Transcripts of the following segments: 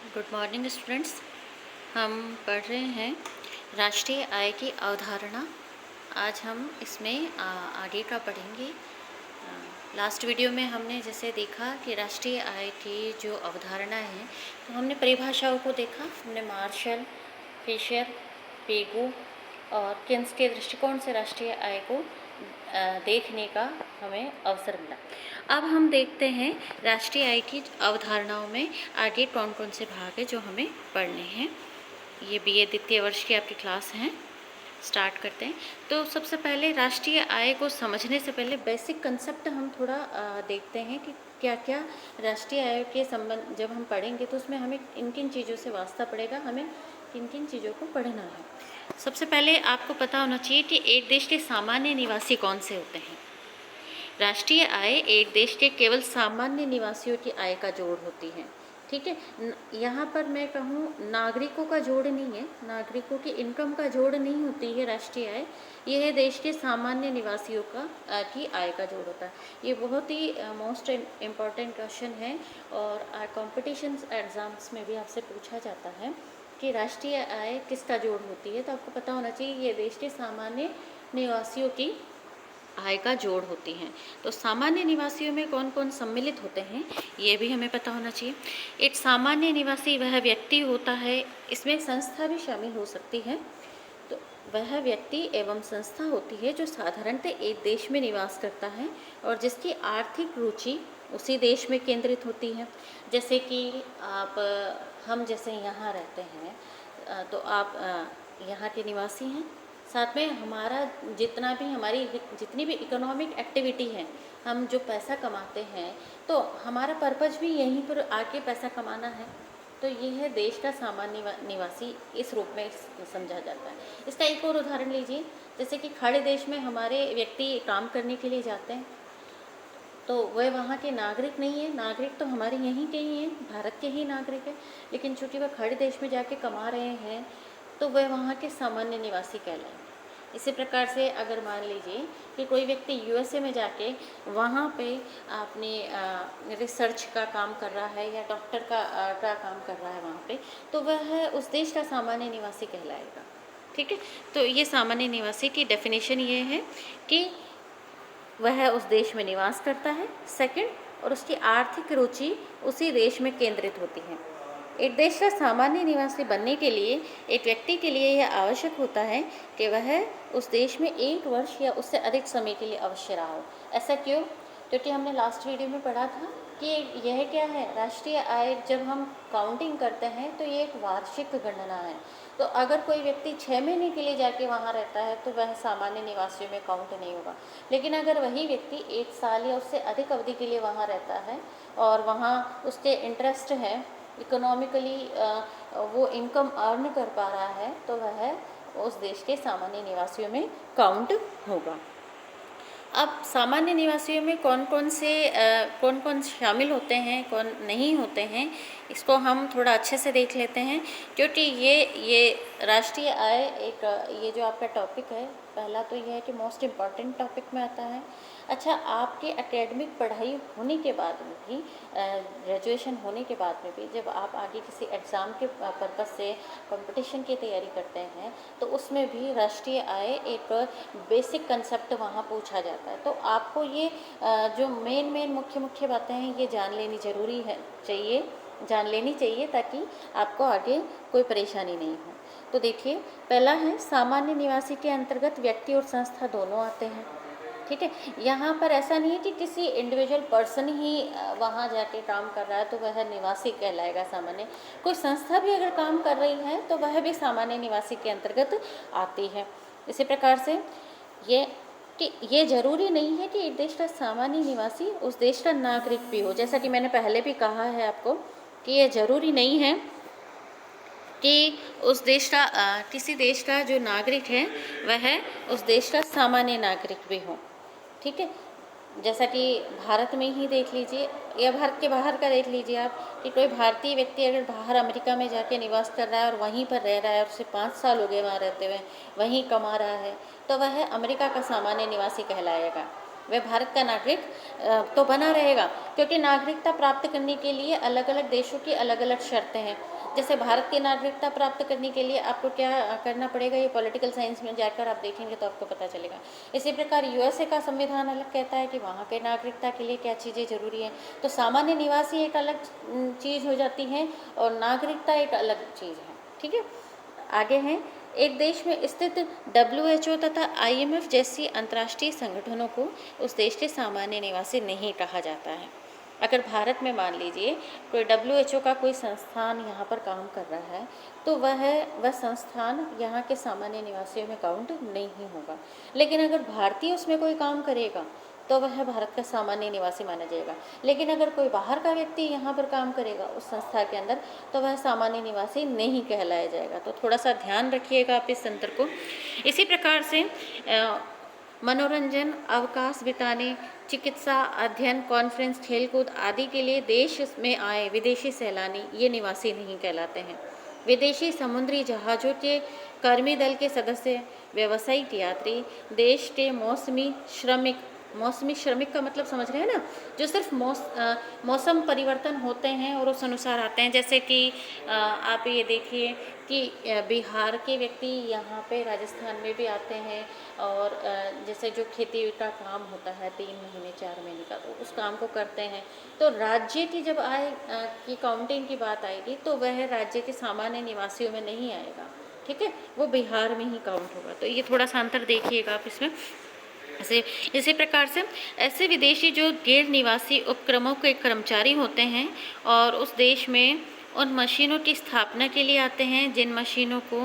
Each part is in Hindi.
Good morning students. हम पढ़ रहे हैं राष्ट्रीय आय की अवधारणा। आज हम इसमें आगे का पढ़ेंगे। लास्ट वीडियो में हमने जैसे देखा कि राष्ट्रीय आय की जो अवधारणा है, तो हमने परिभाषाओं को देखा। हमने मार्शल, फिशर, पेगू और किन्स के दृष्टिकोण से राष्ट्रीय आय को देखने का हमें अवसर मिला। अब हम देखते हैं राष्ट्रीय आय की अवधारणाओं में आगे कौन कौन से भाग है जो हमें पढ़ने हैं। ये बीए द्वितीय वर्ष की आपकी क्लास हैं। स्टार्ट करते हैं। तो सबसे पहले राष्ट्रीय आय को समझने से पहले बेसिक कंसेप्ट हम थोड़ा देखते हैं कि क्या क्या राष्ट्रीय आय के संबंध जब हम पढ़ेंगे तो उसमें हमें किन किन चीज़ों से वास्ता पड़ेगा, हमें किन किन चीज़ों को पढ़ना है। सबसे पहले आपको पता होना चाहिए कि एक देश के सामान्य निवासी कौन से होते हैं। राष्ट्रीय आय एक देश के केवल सामान्य निवासियों की आय का जोड़ होती है। ठीक है, यहाँ पर मैं कहूँ नागरिकों का जोड़ नहीं है, नागरिकों की इनकम का जोड़ नहीं होती है राष्ट्रीय आय। यह है देश के सामान्य निवासियों की आय का जोड़ होता है। ये बहुत ही मोस्ट इम्पॉर्टेंट क्वेश्चन है और कॉम्पिटिशन एग्जाम्स में भी आपसे पूछा जाता है कि राष्ट्रीय आय किसका जोड़ होती है। तो आपको पता होना चाहिए ये देश के सामान्य निवासियों की आय का जोड़ होती हैं। तो सामान्य निवासियों में कौन कौन सम्मिलित होते हैं ये भी हमें पता होना चाहिए। एक सामान्य निवासी वह व्यक्ति होता है, इसमें संस्था भी शामिल हो सकती है। तो वह व्यक्ति एवं संस्था होती है जो साधारणतः एक देश में निवास करता है और जिसकी आर्थिक रुचि उसी देश में केंद्रित होती है। जैसे कि आप हम जैसे यहाँ रहते हैं, तो आप यहाँ के निवासी हैं। साथ में हमारा जितना भी हमारी जितनी भी इकोनॉमिक एक्टिविटी है, हम जो पैसा कमाते हैं, तो हमारा पर्पज़ भी यहीं पर आके पैसा कमाना है। तो ये है देश का सामान्य निवासी, इस रूप में समझा जाता है। इसका एक और उदाहरण लीजिए, जैसे कि खाड़ी देश में हमारे व्यक्ति काम करने के लिए जाते हैं, तो वह वहाँ के नागरिक नहीं है। नागरिक तो हमारे यहीं के ही हैं, भारत के ही नागरिक हैं, लेकिन चूँकि वह खाड़ी देश में जाके कमा रहे हैं तो वह वहाँ के सामान्य निवासी कहलाएंगे। इसी प्रकार से अगर मान लीजिए कि कोई व्यक्ति यूएसए में जाके वहाँ पे अपने रिसर्च का काम कर रहा है या डॉक्टर का काम कर रहा है वहाँ पे, तो वह उस देश का सामान्य निवासी कहलाएगा। ठीक है, तो ये सामान्य निवासी की डेफिनेशन ये है कि वह उस देश में निवास करता है। सेकंड, और उसकी आर्थिक रुचि उसी देश में केंद्रित होती है। एक देश का सामान्य निवासी बनने के लिए एक व्यक्ति के लिए यह आवश्यक होता है कि वह उस देश में 1 वर्ष या उससे अधिक समय के लिए अवश्य रहा हो। ऐसा क्यों? क्योंकि हमने लास्ट वीडियो में पढ़ा था कि यह क्या है, राष्ट्रीय आय जब हम काउंटिंग करते हैं तो ये एक वार्षिक गणना है। तो अगर कोई व्यक्ति 6 महीने के लिए जाके वहाँ रहता है तो वह सामान्य निवासियों में काउंट नहीं होगा। लेकिन अगर वही व्यक्ति 1 साल या उससे अधिक अवधि के लिए वहाँ रहता है और वहाँ उसके इंटरेस्ट है, इकोनॉमिकली वो इनकम अर्न कर पा रहा है, तो वह उस देश के सामान्य निवासियों में काउंट होगा। अब सामान्य निवासियों में कौन कौन शामिल होते हैं, कौन नहीं होते हैं, इसको हम थोड़ा अच्छे से देख लेते हैं। क्योंकि ये राष्ट्रीय आय एक ये जो आपका टॉपिक है, पहला तो यह है कि मोस्ट इम्पॉर्टेंट टॉपिक में आता है। अच्छा, आपके एकेडमिक पढ़ाई होने के बाद में भी, ग्रेजुएशन होने के बाद में भी, जब आप आगे किसी एग्ज़ाम के पर्पज़ से कंपटीशन की तैयारी करते हैं तो उसमें भी राष्ट्रीय आय एक बेसिक कंसेप्ट वहाँ पूछा जाता है। तो आपको ये जो मेन मुख्य बातें हैं ये जान लेनी ज़रूरी है, जान लेनी चाहिए ताकि आपको आगे कोई परेशानी नहीं हो। तो देखिए, पहला है सामान्य निवासी के अंतर्गत व्यक्ति और संस्था दोनों आते हैं। ठीक है, यहाँ पर ऐसा नहीं है कि किसी इंडिविजुअल पर्सन ही वहाँ जाके काम कर रहा है तो वह निवासी कहलाएगा सामान्य। कोई संस्था भी अगर काम कर रही है तो वह भी सामान्य निवासी के अंतर्गत आती है। इसी प्रकार से ये ज़रूरी नहीं है कि एक देश का सामान्य निवासी उस देश का नागरिक भी हो। जैसा कि मैंने पहले भी कहा है आपको कि ये ज़रूरी नहीं है कि उस देश का किसी देश का जो नागरिक है वह उस देश का सामान्य नागरिक भी हो। ठीक है, जैसा कि भारत में ही देख लीजिए या भारत के बाहर का देख लीजिए आप कि कोई भारतीय व्यक्ति अगर बाहर अमेरिका में जाके निवास कर रहा है और वहीं पर रह रहा है और उसे 5 साल हो गए वहाँ रहते हुए, वहीं कमा रहा है, तो वह अमेरिका का सामान्य निवासी कहलाएगा। वह भारत का नागरिक तो बना रहेगा, क्योंकि नागरिकता प्राप्त करने के लिए अलग अलग देशों की अलग अलग शर्तें हैं। जैसे भारत की नागरिकता प्राप्त करने के लिए आपको क्या करना पड़ेगा, ये पॉलिटिकल साइंस में जाकर आप देखेंगे तो आपको पता चलेगा। इसी प्रकार यूएसए का संविधान अलग कहता है कि वहाँ के नागरिकता के लिए क्या चीज़ें ज़रूरी हैं। तो सामान्य निवासी एक अलग चीज़ हो जाती है और नागरिकता एक अलग चीज़ है। ठीक है, आगे हैं, एक देश में स्थित WHO तथा IMF जैसी अंतर्राष्ट्रीय संगठनों को उस देश के सामान्य निवासी नहीं कहा जाता है। अगर भारत में मान लीजिए कोई WHO का कोई संस्थान यहाँ पर काम कर रहा है तो वह संस्थान यहाँ के सामान्य निवासियों में काउंट नहीं होगा। लेकिन अगर भारतीय उसमें कोई काम करेगा तो वह भारत का सामान्य निवासी माना जाएगा। लेकिन अगर कोई बाहर का व्यक्ति यहाँ पर काम करेगा उस संस्था के अंदर तो वह सामान्य निवासी नहीं कहलाया जाएगा। तो थोड़ा सा ध्यान रखिएगा आप इस अंतर को। इसी प्रकार से मनोरंजन, अवकाश बिताने, चिकित्सा, अध्ययन, कॉन्फ्रेंस, खेलकूद आदि के लिए देश में आए विदेशी सैलानी ये निवासी नहीं कहलाते हैं। विदेशी समुद्री जहाज़ों के कर्मी दल के सदस्य, व्यावसायिक यात्री, देश के मौसमी श्रमिक का मतलब समझ रहे हैं ना, जो सिर्फ मौसम परिवर्तन होते हैं और उस अनुसार आते हैं। जैसे कि आप ये देखिए कि बिहार के व्यक्ति यहाँ पे राजस्थान में भी आते हैं और जैसे जो खेती का काम होता है 3 महीने 4 महीने का, तो उस काम को करते हैं। तो राज्य की जब आए की काउंटिंग की बात आएगी तो वह राज्य के सामान्य निवासियों में नहीं आएगा। ठीक है, वो बिहार में ही काउंट होगा। तो ये थोड़ा सा अंतर देखिएगा आप इसमें। इसी प्रकार से ऐसे विदेशी जो गैर निवासी उपक्रमों के कर्मचारी होते हैं और उस देश में उन मशीनों की स्थापना के लिए आते हैं जिन मशीनों को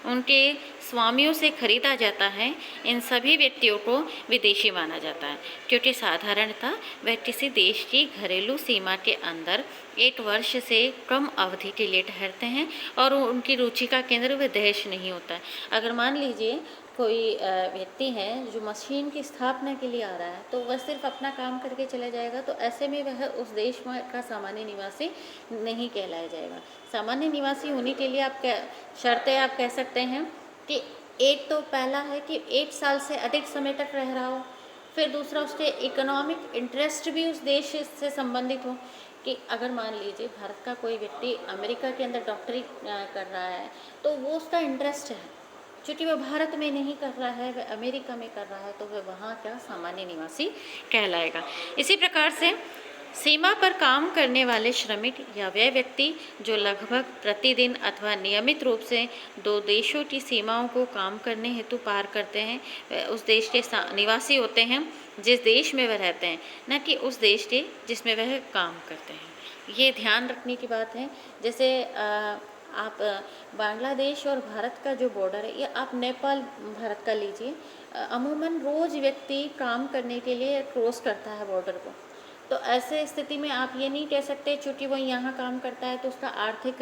उनके स्वामियों से खरीदा जाता है, इन सभी व्यक्तियों को विदेशी माना जाता है, क्योंकि साधारणतः वह किसी देश की घरेलू सीमा के अंदर 1 वर्ष से कम अवधि के लिए ठहरते हैं और उनकी रुचि का केंद्र वह देश नहीं होता है। अगर मान लीजिए कोई व्यक्ति है जो मशीन की स्थापना के लिए आ रहा है तो वह सिर्फ अपना काम करके चला जाएगा, तो ऐसे में वह उस देश का सामान्य निवासी नहीं कहलाया जाएगा। सामान्य निवासी होने के लिए आप शर्तें आप कह सकते हैं कि एक तो पहला है कि 1 साल से अधिक समय तक रह रहा हो, फिर दूसरा उसके इकोनॉमिक इंटरेस्ट भी उस देश से संबंधित हो। कि अगर मान लीजिए भारत का कोई व्यक्ति अमेरिका के अंदर डॉक्टरी कर रहा है तो वो उसका इंटरेस्ट है, क्योंकि वह भारत में नहीं कर रहा है, वह अमेरिका में कर रहा है, तो वह वहाँ का सामान्य निवासी कहलाएगा। इसी प्रकार से सीमा पर काम करने वाले श्रमिक या वह व्यक्ति जो लगभग प्रतिदिन अथवा नियमित रूप से 2 देशों की सीमाओं को काम करने हेतु पार करते हैं, वह उस देश के निवासी होते हैं जिस देश में वह रहते हैं, न कि उस देश के जिसमें वह काम करते हैं। ये ध्यान रखने की बात है। जैसे आप बांग्लादेश और भारत का जो बॉर्डर है, या आप नेपाल भारत का लीजिए, अमूमन रोज़ व्यक्ति काम करने के लिए क्रॉस करता है बॉर्डर को। तो ऐसे स्थिति में आप ये नहीं कह सकते चूँकि वो यहाँ काम करता है तो उसका आर्थिक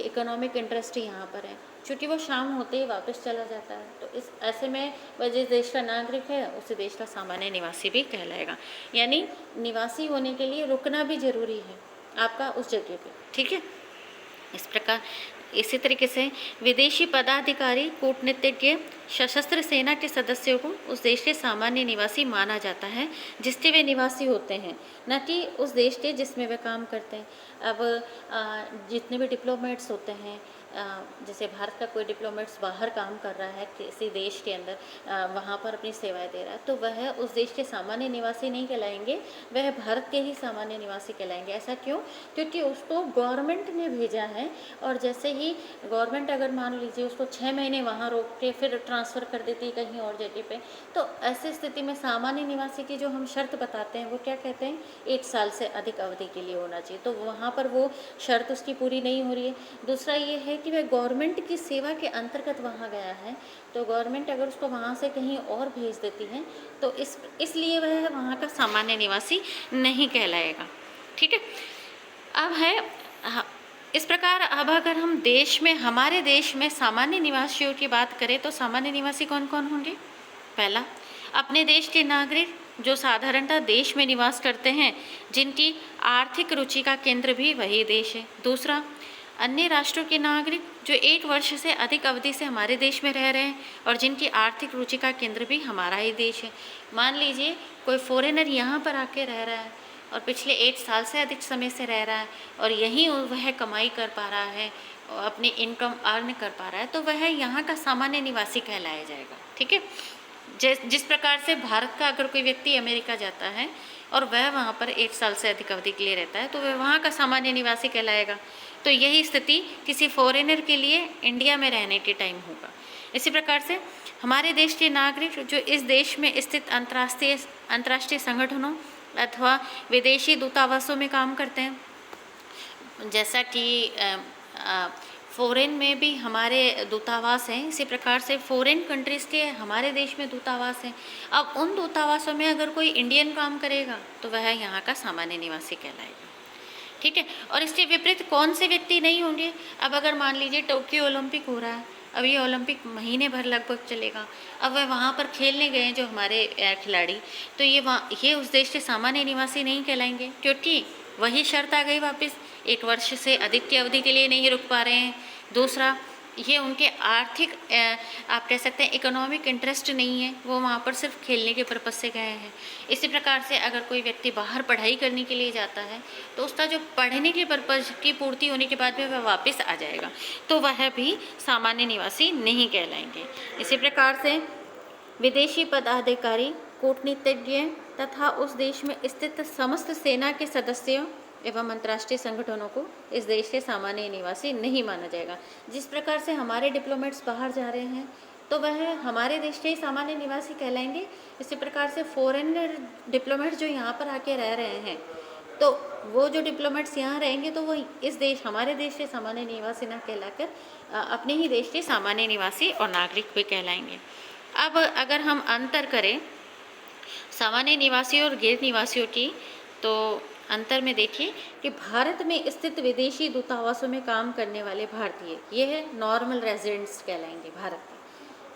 इकोनॉमिक इंटरेस्ट यहाँ पर है, चूँकि वो शाम होते ही वापस चला जाता है। तो इस ऐसे में वह जिस देश का नागरिक है उस देश का सामान्य निवासी भी कहलाएगा। यानी निवासी होने के लिए रुकना भी ज़रूरी है आपका उस जगह पे। ठीक है, इस प्रकार इसी तरीके से विदेशी पदाधिकारी, कूटनीतिज्ञ, सशस्त्र सेना के सदस्यों को उस देश के सामान्य निवासी माना जाता है जिसके वे निवासी होते हैं, न कि उस देश के जिसमें वे काम करते हैं। अब जितने भी डिप्लोमेट्स होते हैं, जैसे भारत का कोई डिप्लोमेट्स बाहर काम कर रहा है किसी देश के अंदर, वहाँ पर अपनी सेवाएं दे रहा है, तो वह उस देश के सामान्य निवासी नहीं कहलाएंगे, वह भारत के ही सामान्य निवासी कहलाएंगे। ऐसा क्यों? क्योंकि उसको गवर्नमेंट ने भेजा है और जैसे ही गवर्नमेंट अगर मान लीजिए उसको 6 महीने वहाँ रोक के फिर ट्रांसफ़र कर देती है कहीं और जगह पे, तो ऐसी स्थिति में सामान्य निवासी की जो हम शर्त बताते हैं वो क्या कहते हैं, 1 साल से अधिक अवधि के लिए होना चाहिए। तो वहाँ पर वो शर्त उसकी पूरी नहीं हो रही है। दूसरा ये है कि वह गवर्नमेंट की सेवा के अंतर्गत वहाँ गया है, तो गवर्नमेंट अगर उसको वहाँ से कहीं और भेज देती है तो इसलिए वह वहाँ का सामान्य निवासी नहीं कहलाएगा। ठीक है, अब है इस प्रकार अब अगर हम देश में, हमारे देश में सामान्य निवासियों की बात करें तो सामान्य निवासी कौन कौन होंगे? पहला, अपने देश के नागरिक जो साधारणतः देश में निवास करते हैं, जिनकी आर्थिक रुचि का केंद्र भी वही देश है। दूसरा, अन्य राष्ट्रों के नागरिक जो 1 वर्ष से अधिक अवधि से हमारे देश में रह रहे हैं और जिनकी आर्थिक रुचि का केंद्र भी हमारा ही देश है। मान लीजिए कोई फॉरेनर यहाँ पर आके रह रहा है और पिछले 1 साल से अधिक समय से रह रहा है और यहीं वह कमाई कर पा रहा है और अपनी इनकम अर्न कर पा रहा है, तो वह यहाँ का सामान्य निवासी कहलाया जाएगा। ठीक है, जिस प्रकार से भारत का अगर कोई व्यक्ति अमेरिका जाता है और वह वहाँ पर 1 साल से अधिक अवधि के लिए रहता है तो वह वहाँ का सामान्य निवासी कहलाएगा। तो यही स्थिति किसी फॉरेनर के लिए इंडिया में रहने के टाइम होगा। इसी प्रकार से हमारे देश के नागरिक जो इस देश में स्थित अंतर्राष्ट्रीय संगठनों अथवा विदेशी दूतावासों में काम करते हैं, जैसा कि फ़ॉरेन में भी हमारे दूतावास हैं, इसी प्रकार से फ़ॉरेन कंट्रीज़ के हमारे देश में दूतावास हैं। अब उन दूतावासों में अगर कोई इंडियन काम करेगा तो वह यहाँ का सामान्य निवासी कहलाएगा। ठीक है, और इसके विपरीत कौन से व्यक्ति नहीं होंगे? अब अगर मान लीजिए टोक्यो ओलंपिक हो रहा है, अब ये ओलंपिक महीने भर लगभग चलेगा, अब वह वहाँ पर खेलने गए हैं जो हमारे खिलाड़ी, तो ये उस देश के सामान्य निवासी नहीं कहलाएंगे, क्योंकि वही शर्त आ गई वापस, 1 वर्ष से अधिक की अवधि के लिए नहीं रुक पा रहे हैं। दूसरा, ये उनके आर्थिक आप कह सकते हैं इकोनॉमिक इंटरेस्ट नहीं है, वो वहाँ पर सिर्फ खेलने के पर्पज़ से गए हैं। इसी प्रकार से अगर कोई व्यक्ति बाहर पढ़ाई करने के लिए जाता है तो उसका जो पढ़ने के पर्पज़ की पूर्ति होने के बाद में वह वापस आ जाएगा, तो वह भी सामान्य निवासी नहीं कहलाएंगे। इसी प्रकार से विदेशी पदाधिकारी, कूटनीतिज्ञ तथा उस देश में स्थित समस्त सेना के सदस्यों एवं अंतर्राष्ट्रीय संगठनों को इस देश के सामान्य निवासी नहीं माना जाएगा। जिस प्रकार से हमारे डिप्लोमेट्स बाहर जा रहे हैं तो वह हमारे देश के ही सामान्य निवासी कहलाएंगे। इसी प्रकार से फॉरेनर डिप्लोमेट्स जो यहाँ पर आके रह रहे हैं, तो वो जो डिप्लोमेट्स यहाँ रहेंगे तो वो इस देश हमारे देश के सामान्य निवासी न कहलाकर अपने ही देश के सामान्य निवासी और नागरिक भी कहलाएंगे। अब अगर हम अंतर करें सामान्य निवासी और गैर निवासियों की, तो अंतर में देखिए कि भारत में स्थित विदेशी दूतावासों में काम करने वाले भारतीय, ये है नॉर्मल रेजिडेंट्स कहलाएंगे।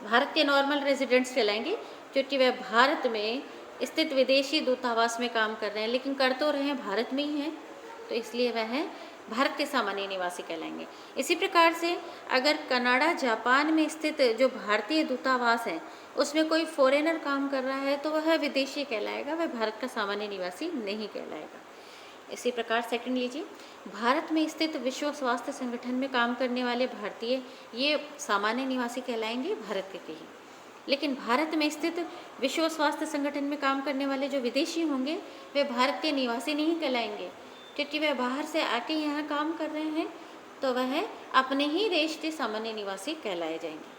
भारत के नॉर्मल रेजिडेंट्स कहलाएंगे, क्योंकि वह भारत में स्थित विदेशी दूतावास में काम कर रहे हैं, लेकिन कर तो रहे हैं भारत में ही हैं, तो इसलिए वह भारत के सामान्य निवासी कहलाएंगे। इसी प्रकार से अगर कनाडा, जापान में स्थित जो भारतीय दूतावास है उसमें कोई फॉरेनर काम कर रहा है तो वह विदेशी कहलाएगा, वह भारत का सामान्य निवासी नहीं कहलाएगा। इसी प्रकार सेकंड लीजिए, भारत में स्थित विश्व स्वास्थ्य संगठन में काम करने वाले भारतीय ये सामान्य निवासी कहलाएंगे, भारत के ही। लेकिन भारत में स्थित विश्व स्वास्थ्य संगठन में काम करने वाले जो विदेशी होंगे वे भारत के निवासी नहीं कहलाएंगे, क्योंकि वह बाहर से आके यहाँ काम कर रहे हैं, तो वह अपने ही देश के सामान्य निवासी कहलाए जाएंगे।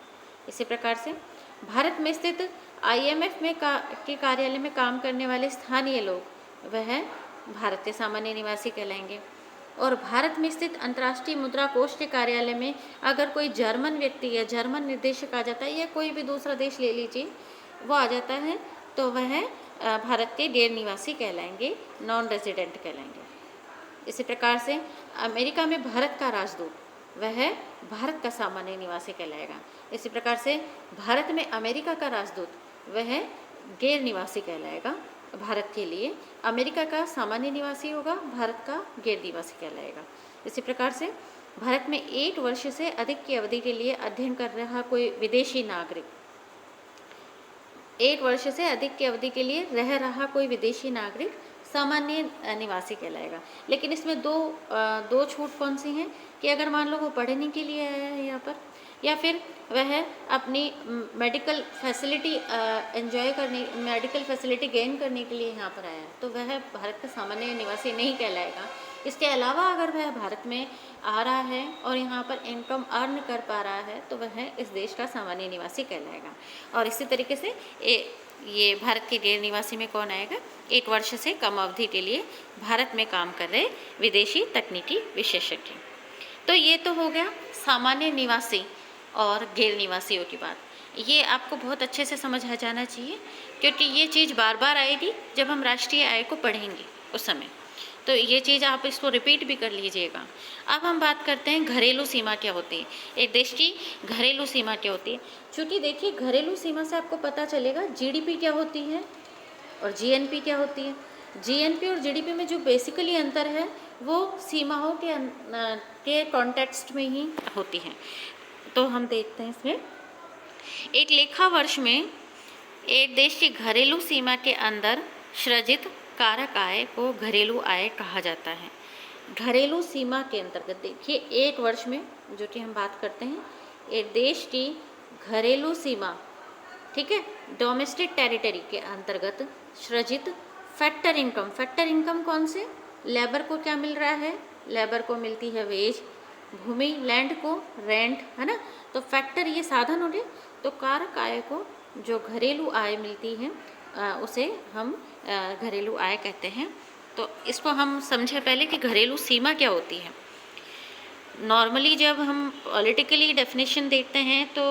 इसी प्रकार से भारत में स्थित IMF में के कार्यालय में काम करने वाले स्थानीय लोग वह भारत के सामान्य निवासी कहलाएंगे। और भारत में स्थित अंतर्राष्ट्रीय मुद्रा कोष के कार्यालय में अगर कोई जर्मन व्यक्ति या जर्मन निर्देशक आ जाता है, या कोई भी दूसरा देश ले लीजिए वो आ जाता है, तो वह भारत के गैर निवासी कहलाएंगे, नॉन रेजिडेंट कहलाएंगे। इसी प्रकार से अमेरिका में भारत का राजदूत वह भारत का सामान्य निवासी कहलाएगा। इसी प्रकार से भारत में अमेरिका का राजदूत वह गैर निवासी कहलाएगा, भारत के लिए अमेरिका का सामान्य निवासी होगा, भारत का गैर निवासी कहलाएगा। इसी प्रकार से भारत में 1 वर्ष से अधिक की अवधि के लिए अध्ययन कर रहा कोई विदेशी नागरिक, 1 वर्ष से अधिक की अवधि के लिए रह रहा कोई विदेशी नागरिक सामान्य निवासी कहलाएगा। लेकिन इसमें दो छूट कौन सी हैं कि अगर मान लो वो पढ़ने के लिए आया है यहाँ पर, या फिर वह अपनी medical facility medical facility gain करने के लिए यहाँ पर आया है, तो वह भारत का सामान्य निवासी नहीं कहलाएगा। इसके अलावा अगर वह भारत में आ रहा है और यहाँ पर इनकम अर्न कर पा रहा है तो वह इस देश का सामान्य निवासी कहलाएगा। और इसी तरीके से ये भारत के गैर निवासी में कौन आएगा? 1 वर्ष से कम अवधि के लिए भारत में काम कर रहे विदेशी तकनीकी विशेषज्ञ। तो ये तो हो गया सामान्य निवासी और गैर निवासियों की बात। ये आपको बहुत अच्छे से समझ आ जाना चाहिए, क्योंकि ये चीज़ बार बार आएगी जब हम राष्ट्रीय आय को पढ़ेंगे उस समय, तो ये चीज़ आप इसको रिपीट भी कर लीजिएगा। अब हम बात करते हैं घरेलू सीमा क्या होती है, एक देश की घरेलू सीमा क्या होती है। चूँकि देखिए घरेलू सीमा से आपको पता चलेगा GDP क्या होती है और GNP क्या होती है। GNP और GDP में जो बेसिकली अंतर है वो सीमाओं के कॉन्टेक्स्ट में ही होती हैं। तो हम देखते हैं इसमें, एक लेखा वर्ष में एक देश की घरेलू सीमा के अंदर सृजित कारक आय को घरेलू आय कहा जाता है। घरेलू सीमा के अंतर्गत देखिए, एक वर्ष में जो कि हम बात करते हैं, एक देश की घरेलू सीमा, ठीक है, डोमेस्टिक टेरिटरी के अंतर्गत सृजित फैक्टर इनकम कौन से, लेबर को क्या मिल रहा है, लेबर को मिलती है वेज, भूमि लैंड को रेंट, है ना। तो फैक्टर ये साधन हो गए। तो कारक आय को जो घरेलू आय मिलती है उसे हम घरेलू आय कहते हैं। तो इसको हम समझे पहले कि घरेलू सीमा क्या होती है। नॉर्मली जब हम पॉलिटिकली डेफिनेशन देखते हैं तो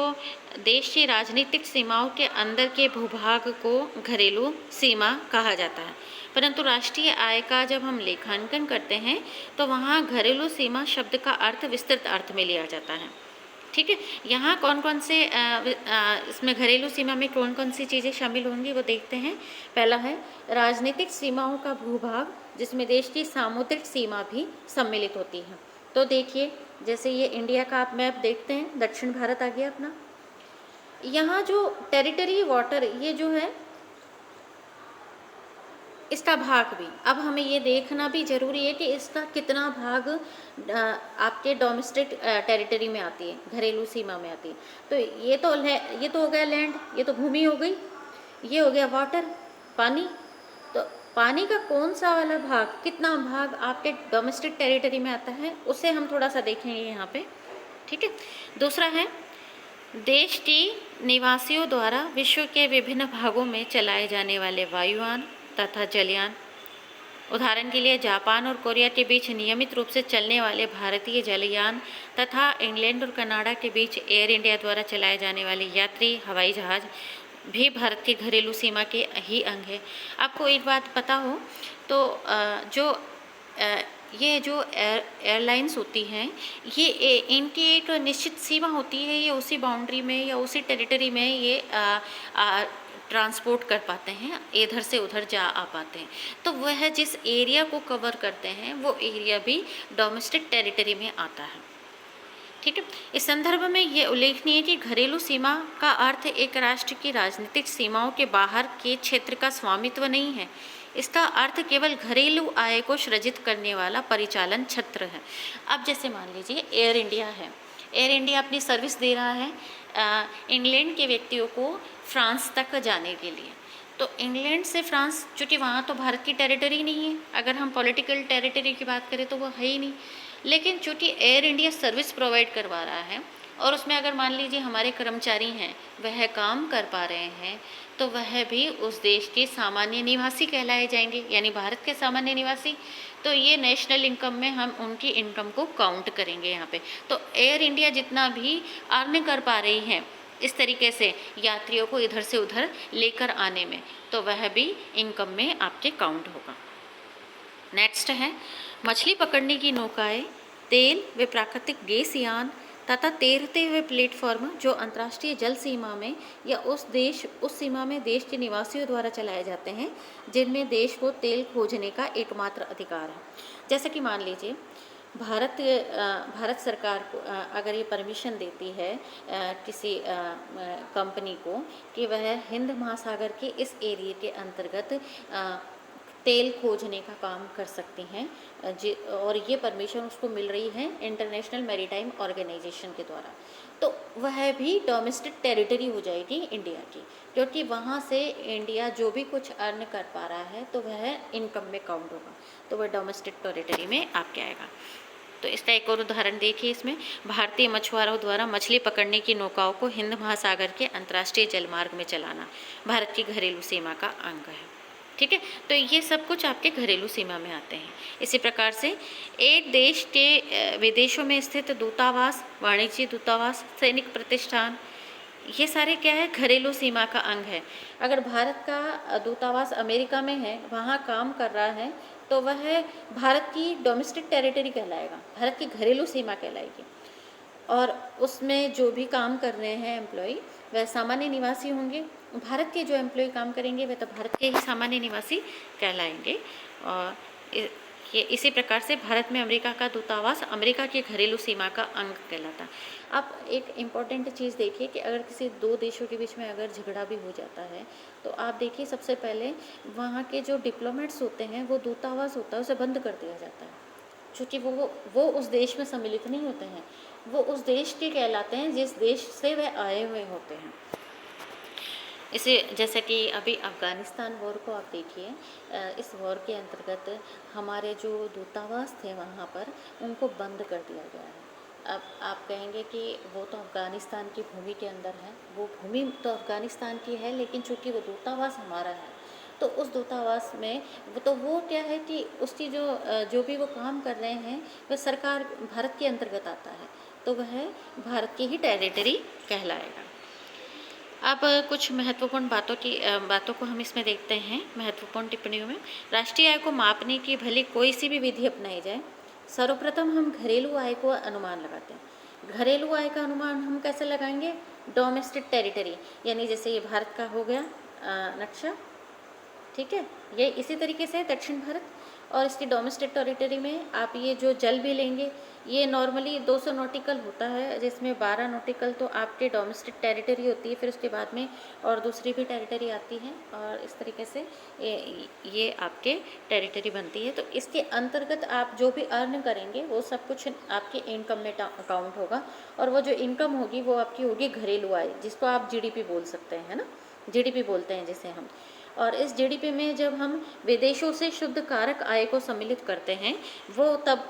देश की राजनीतिक सीमाओं के अंदर के भूभाग को घरेलू सीमा कहा जाता है, परंतु राष्ट्रीय आय का जब हम लेखांकन करते हैं तो वहाँ घरेलू सीमा शब्द का अर्थ विस्तृत अर्थ में लिया जाता है। ठीक है, यहाँ कौन कौन से इसमें घरेलू सीमा में कौन कौन सी चीज़ें शामिल होंगी वो देखते हैं। पहला है राजनीतिक सीमाओं का भूभाग, जिसमें देश की सामुद्रिक सीमा भी सम्मिलित होती है। तो देखिए, जैसे ये इंडिया का आप मैप देखते हैं, दक्षिण भारत आ गया अपना। यहाँ जो टेरिटरी वाटर ये जो है इसका भाग भी, अब हमें ये देखना भी ज़रूरी है कि इसका कितना भाग आपके डोमेस्टिक टेरिटरी में आती है, घरेलू सीमा में आती है। तो ये तो हो गया लैंड, ये तो भूमि हो गई, ये हो गया वाटर पानी। तो पानी का कौन सा वाला भाग, कितना भाग आपके डोमेस्टिक टेरिटरी में आता है, उसे हम थोड़ा सा देखेंगे यहाँ पे। ठीक है, दूसरा है देश की निवासियों द्वारा विश्व के विभिन्न भागों में चलाए जाने वाले वायुयान तथा जलयान। उदाहरण के लिए जापान और कोरिया के बीच नियमित रूप से चलने वाले भारतीय जलयान तथा इंग्लैंड और कनाडा के बीच एयर इंडिया द्वारा चलाए जाने वाले यात्री हवाई जहाज़ भी भारत की घरेलू सीमा के ही अंग है। आपको एक बात पता हो तो ये जो एयरलाइंस होती हैं, ये इनकी एक निश्चित सीमा होती है, ये उसी बाउंड्री में या उसी टेरिटरी में ये ट्रांसपोर्ट कर पाते हैं, इधर से उधर जा आ पाते हैं। तो वह जिस एरिया को कवर करते हैं वो एरिया भी डोमेस्टिक टेरिटरी में आता है। ठीक है, इस संदर्भ में ये उल्लेखनीय है कि घरेलू सीमा का अर्थ एक राष्ट्र की राजनीतिक सीमाओं के बाहर के क्षेत्र का स्वामित्व नहीं है। इसका अर्थ केवल घरेलू आय को सृजित करने वाला परिचालन क्षेत्र है। अब जैसे मान लीजिए एयर इंडिया है, एयर इंडिया अपनी सर्विस दे रहा है इंग्लैंड के व्यक्तियों को फ्रांस तक जाने के लिए। तो इंग्लैंड से फ्रांस, चूँकि वहाँ तो भारत की टेरिटरी नहीं है, अगर हम पॉलिटिकल टेरिटरी की बात करें तो वो है ही नहीं, लेकिन चूँकि एयर इंडिया सर्विस प्रोवाइड करवा रहा है और उसमें अगर मान लीजिए हमारे कर्मचारी हैं, वह काम कर पा रहे हैं, तो वह भी उस देश के सामान्य निवासी कहलाए जाएंगे, यानी भारत के सामान्य निवासी। तो ये नेशनल इनकम में हम उनकी इनकम को काउंट करेंगे यहाँ पे। तो एयर इंडिया जितना भी अर्न कर पा रही है इस तरीके से यात्रियों को इधर से उधर लेकर आने में, तो वह भी इनकम में आपके काउंट होगा। नेक्स्ट है मछली पकड़ने की नौकाएं, तेल व प्राकृतिक गैस यान तथा तैरते हुए प्लेटफॉर्म जो अंतर्राष्ट्रीय जल सीमा में या उस सीमा में देश के निवासियों द्वारा चलाए जाते हैं, जिनमें देश को तेल खोजने का एकमात्र अधिकार है। जैसे कि मान लीजिए भारत सरकार को अगर ये परमिशन देती है किसी कंपनी को कि वह हिंद महासागर के इस एरिया के अंतर्गत तेल खोजने का काम कर सकती हैं, और ये परमिशन उसको मिल रही है इंटरनेशनल मैरीटाइम ऑर्गेनाइजेशन के द्वारा, तो वह भी डोमेस्टिक टेरिटरी हो जाएगी इंडिया की, क्योंकि वहाँ से इंडिया जो भी कुछ अर्न कर पा रहा है तो वह इनकम में काउंट होगा, तो वह डोमेस्टिक टेरिटरी में आपके आएगा। तो इसका एक और उदाहरण देखिए, इसमें भारतीय मछुआरों द्वारा मछली पकड़ने की नौकाओं को हिंद महासागर के अंतर्राष्ट्रीय जलमार्ग में चलाना भारत की घरेलू सीमा का अंग है। ठीक है, तो ये सब कुछ आपके घरेलू सीमा में आते हैं। इसी प्रकार से एक देश के विदेशों में स्थित दूतावास, वाणिज्य दूतावास, सैनिक प्रतिष्ठान, ये सारे क्या है, घरेलू सीमा का अंग है। अगर भारत का दूतावास अमेरिका में है, वहाँ काम कर रहा है, तो वह भारत की डोमेस्टिक टेरिटरी कहलाएगा, भारत की घरेलू सीमा कहलाएगी। और उसमें जो भी काम कर रहे हैं एम्प्लॉय, वह सामान्य निवासी होंगे। भारत के जो एम्प्लॉय काम करेंगे वह तो भारत के ही सामान्य निवासी कहलाएंगे। और ये इसी प्रकार से भारत में अमेरिका का दूतावास अमेरिका की घरेलू सीमा का अंग कहलाता है। अब एक इम्पॉर्टेंट चीज़ देखिए कि अगर किसी दो देशों के बीच में अगर झगड़ा भी हो जाता है तो आप देखिए सबसे पहले वहाँ के जो डिप्लोमेट्स होते हैं, वो दूतावास होता है उसे बंद कर दिया जाता है, क्योंकि वो उस देश में सम्मिलित नहीं होते हैं, वो उस देश के कहलाते हैं जिस देश से वह आए हुए होते हैं। इसे जैसे कि अभी अफ़गानिस्तान वॉर को आप देखिए, इस वॉर के अंतर्गत हमारे जो दूतावास थे वहाँ पर उनको बंद कर दिया गया है। अब आप कहेंगे कि वो तो अफ़गानिस्तान की भूमि के अंदर है, वो भूमि तो अफ़गानिस्तान की है, लेकिन चूँकि वो दूतावास हमारा है तो उस दूतावास में वो क्या है कि उसकी जो भी वो काम कर रहे हैं वह सरकार भारत के अंतर्गत आता है, तो वह भारत की ही टेरिटरी कहलाएगा। अब कुछ महत्वपूर्ण बातों को हम इसमें देखते हैं। महत्वपूर्ण टिप्पणियों में राष्ट्रीय आय को मापने की भले कोई सी भी विधि अपनाई जाए, सर्वप्रथम हम घरेलू आय को अनुमान लगाते हैं। घरेलू आय का अनुमान हम कैसे लगाएंगे? डोमेस्टिक टेरिटरी, यानी जैसे ये भारत का हो गया नक्शा, ठीक है, ये इसी तरीके से दक्षिण भारत, और इसकी डोमेस्टिक टेरिटरी में आप ये जो जल भी लेंगे, ये नॉर्मली 200 नॉटिकल होता है, जिसमें 12 नॉटिकल तो आपके डोमेस्टिक टेरिटरी होती है, फिर उसके बाद में और दूसरी भी टेरिटरी आती है, और इस तरीके से ये आपके टेरिटरी बनती है। तो इसके अंतर्गत आप जो भी अर्न करेंगे वो सब कुछ आपके इनकम में काउंट होगा, और वो जो इनकम होगी वो आपकी होगी घरेलू आय, जिसको आप जीडीपी बोल सकते हैं, है ना, जीडीपी बोलते हैं जिसे हम। और इस जीडीपी में जब हम विदेशों से शुद्ध कारक आय को सम्मिलित करते हैं, वो तब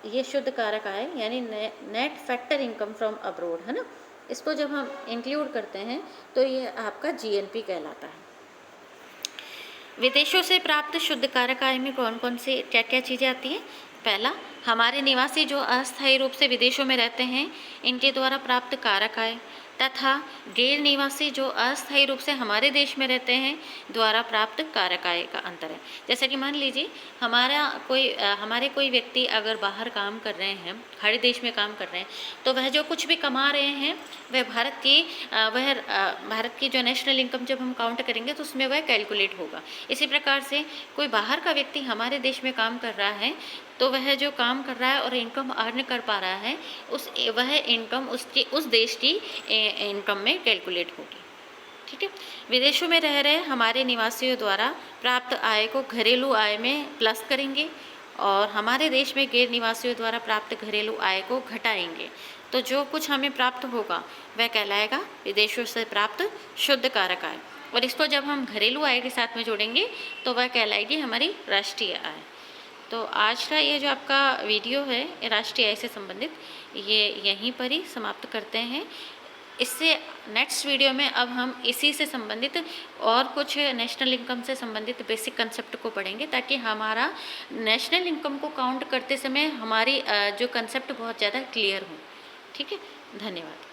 ये शुद्ध कारक आय यानी net factor income from abroad, है ना, इसको जब हम इंक्लूड करते हैं तो ये आपका जीएनपी कहलाता है। विदेशों से प्राप्त शुद्ध कारक आय में कौन कौन सी क्या क्या चीज़ें आती हैं? पहला, हमारे निवासी जो अस्थायी रूप से विदेशों में रहते हैं इनके द्वारा प्राप्त कारक आय, तथा गैर निवासी जो अस्थायी रूप से हमारे देश में रहते हैं द्वारा प्राप्त कारक आय का अंतर है। जैसे कि मान लीजिए हमारे कोई व्यक्ति अगर बाहर काम कर रहे हैं, हर देश में काम कर रहे हैं, तो वह जो कुछ भी कमा रहे हैं वह भारत की जो नेशनल इनकम जब हम काउंट करेंगे तो उसमें वह कैलकुलेट होगा। इसी प्रकार से कोई बाहर का व्यक्ति हमारे देश में काम कर रहा है तो वह जो काम कर रहा है और इनकम अर्न कर पा रहा है वह इनकम उस देश की इनकम में कैलकुलेट होगी, ठीक है। विदेशों में रह रहे हमारे निवासियों द्वारा प्राप्त आय को घरेलू आय में प्लस करेंगे और हमारे देश में गैर निवासियों द्वारा प्राप्त घरेलू आय को घटाएंगे, तो जो कुछ हमें प्राप्त होगा वह कहलाएगा विदेशों से प्राप्त शुद्ध कारक आय, और इसको जब हम घरेलू आय के साथ में जोड़ेंगे तो वह कहलाएगी हमारी राष्ट्रीय आय। तो आज का ये जो आपका वीडियो है राष्ट्रीय आय से संबंधित, ये यहीं पर ही समाप्त करते हैं। इससे नेक्स्ट वीडियो में अब हम इसी से संबंधित और कुछ नेशनल इनकम से संबंधित बेसिक कंसेप्ट को पढ़ेंगे, ताकि हमारा नेशनल इनकम को काउंट करते समय हमारी जो कंसेप्ट बहुत ज़्यादा क्लियर हो, ठीक है। धन्यवाद।